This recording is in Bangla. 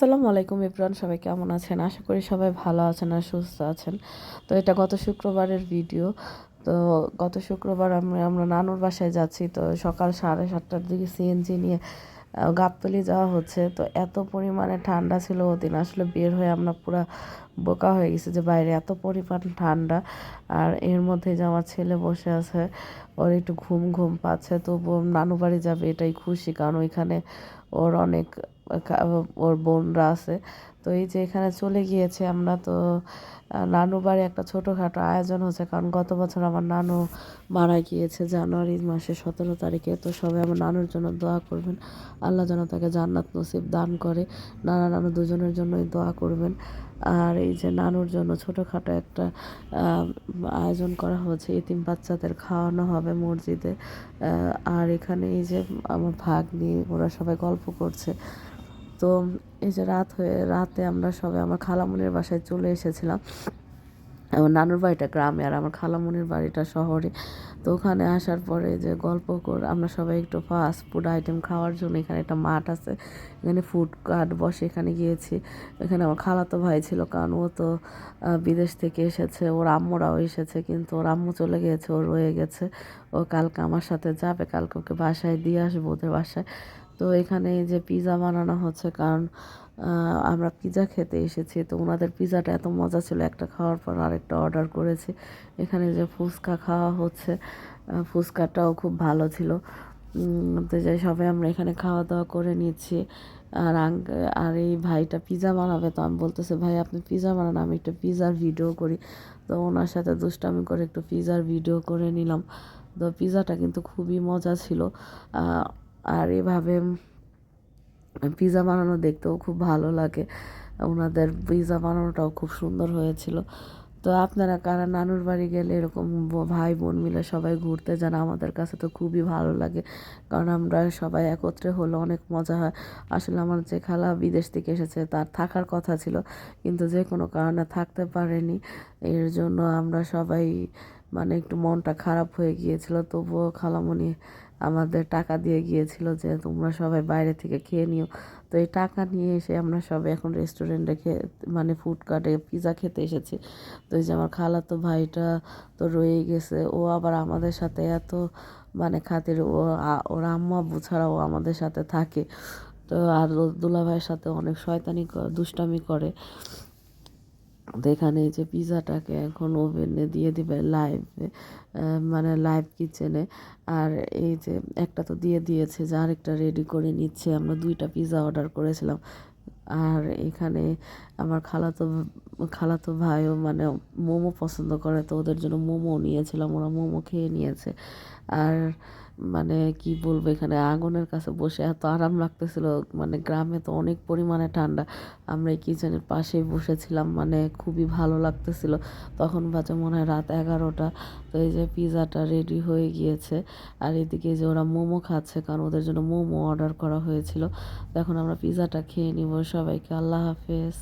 আসসালামু আলাইকুম এভরিওয়ান, সবাই কেমন আছেন? আশা করি সবাই ভালো আছেন আর সুস্থ আছেন। তো এটা গত শুক্রবারের ভিডিও। তো গত শুক্রবার আমরা নানুর বাসায় যাচ্ছি। তো সকাল 7:30টার দিকে সিএনজি নিয়ে গাবতলী যাওয়া হচ্ছে। তো এত পরিমাণে ঠান্ডা ছিল ওদিন, আসলে বের হয়ে আমরা পুরা বোকা হয়ে গেছি যে বাইরে এত পরিমাণ ঠান্ডা। আর এর মধ্যে যে আমার ছেলে বসে আছে, ওর একটু ঘুম ঘুম পাচ্ছে, তো নানু বাড়ি যাবে এটাই খুশি, কারণ ওইখানে ওর অনেক ওর বোনরা আছে। তো এই যে এখানে চলে গিয়েছে আমরা। তো নানু বাড়ি একটা ছোটোখাটো আয়োজন হচ্ছে, কারণ গত বছর আমার নানু মারা গিয়েছে জানুয়ারি মাসে 17 তারিখে। তো সবাই আমার নানুর জন্য দোয়া করবেন, আল্লাহ যেন তাকে জান্নাত নসিব দান করে। নানা নানু দুজনের জন্যই দোয়া করবেন। আর এই যে নানুর জন্য ছোটোখাটো একটা আয়োজন করা হচ্ছে, এতিম বাচ্চাদের খাওয়ানো হবে মসজিদে। আর এখানে এই যে আমার ভাগ্নি, ওরা সবাই গল্প করছে। তো এই যে রাতে আমরা সবাই আমার খালামণির বাসায় চলে এসেছিলাম। আমার নানুর বাড়িটা গ্রামে আর আমার খালামণির বাড়িটা শহরে। তো ওখানে আসার পরে যে গল্প করে আমরা সবাই একটু ফাস্ট ফুড আইটেম খাওয়ার জন্য, এখানে একটা মাঠ আছে, এখানে ফুড কার্ট বসে, এখানে গিয়েছি। এখানে আমার খালাতো ভাই ছিল, কারণ ও তো বিদেশ থেকে এসেছে, ওর আম্মুরাও এসেছে, কিন্তু ওর আম্মু চলে গিয়েছে, ও রয়ে গেছে। ও কালকে আমার সাথে যাবে, কালকে ওকে বাসায় দিয়ে আসবো ওদের বাসায়। তো এখানে এই যে পিৎজা বানানো হচ্ছে, কারণ আমরা পিৎজা খেতে এসেছি। তো ওনাদের পিৎজাটা এত মজা ছিল, একটা খাওয়ার পর আরেকটা অর্ডার করেছি। এখানে যে ফুচকা খাওয়া হচ্ছে, ফুচকাটাও খুব ভালো ছিল। তো যাই সবাই আমরা এখানে খাওয়া দাওয়া করে নিচ্ছি। আর এই ভাইটা পিৎজা বানাবে, তো আমি বলতেছি ভাই আপনি পিৎজা বানান, আমি একটু পিৎজার ভিডিও করি। তো ওনার সাথে দুষ্টামি করে একটু পিৎজার ভিডিও করে নিলাম। তো পিৎজাটা কিন্তু খুবই মজা ছিল। আর এভাবে পিৎজা বানানো দেখতেও খুব ভালো লাগে। ওনাদের পিৎজা বানানোটাও খুব সুন্দর হয়েছিল। তো আপনারা কারা নানুর বাড়ি গেলে এরকম ভাই বোন মিলে সবাই ঘুরতে যান? আমাদের কাছে তো খুবই ভালো লাগে, কারণ আমরা সবাই একত্রে হলে অনেক মজা হয়। আসলে আমার যে খালা বিদেশ থেকে এসেছে, তার থাকার কথা ছিল, কিন্তু যে কোনো কারণে থাকতে পারেনি। এর জন্য আমরা সবাই মানে একটু মনটা খারাপ হয়ে গিয়েছিল। তবুও খালামণি আমাদের টাকা দিয়ে গিয়েছিল যে তোমরা সবাই বাইরে থেকে খেয়ে নিও। তো এই টাকা নিয়ে এসে আমরা সবাই এখন রেস্টুরেন্টে মানে ফুড কার্টে পিৎজা খেতে এসেছি। তো এই যে আমার খালাতো ভাইটা তো রয়েই গেছে, ও আবার আমাদের সাথে এত মানে খাতির, ওর আম্মা আব্বু ছাড়াও আমাদের সাথে থাকে। তো আর ওর দুলাভাইয়ের সাথে অনেক শয়তানি দুষ্টামি করে। তো এখানে এই যে পিৎজাটাকে এখন ওভেনে দিয়ে দিবে লাইভে, মানে লাইভ কিচেনে। আর এই যে একটা তো দিয়ে দিয়েছে, যে আরেকটা রেডি করে নিচ্ছে। আমরা 2টা পিৎজা অর্ডার করেছিলাম। আর এখানে আমার খালাতো ভাইও মানে মোমো পছন্দ করে, তো ওদের জন্য মোমো নিয়েছিলাম, ওরা মোমো খেয়ে নিয়েছে। আর মানে কি বলবো, এখানে আগুনের কাছে বসে এত আরাম লাগতেছিল। মানে গ্রামে তো অনেক পরিমাণে ঠান্ডা, আমরা এই কিচেনের পাশেই বসেছিলাম, মানে খুবই ভালো লাগতেছিল। তখন বাজে মনে হয় রাত 11টা। তো এই যে পিৎজাটা রেডি হয়ে গিয়েছে। আর এদিকে যে ওরা মোমো খাচ্ছে, কারণ ওদের জন্য মোমো অর্ডার করা হয়েছিল। তো এখন আমরা পিৎজাটা খেয়ে নিব। সবাইকে আল্লাহ হাফেজ।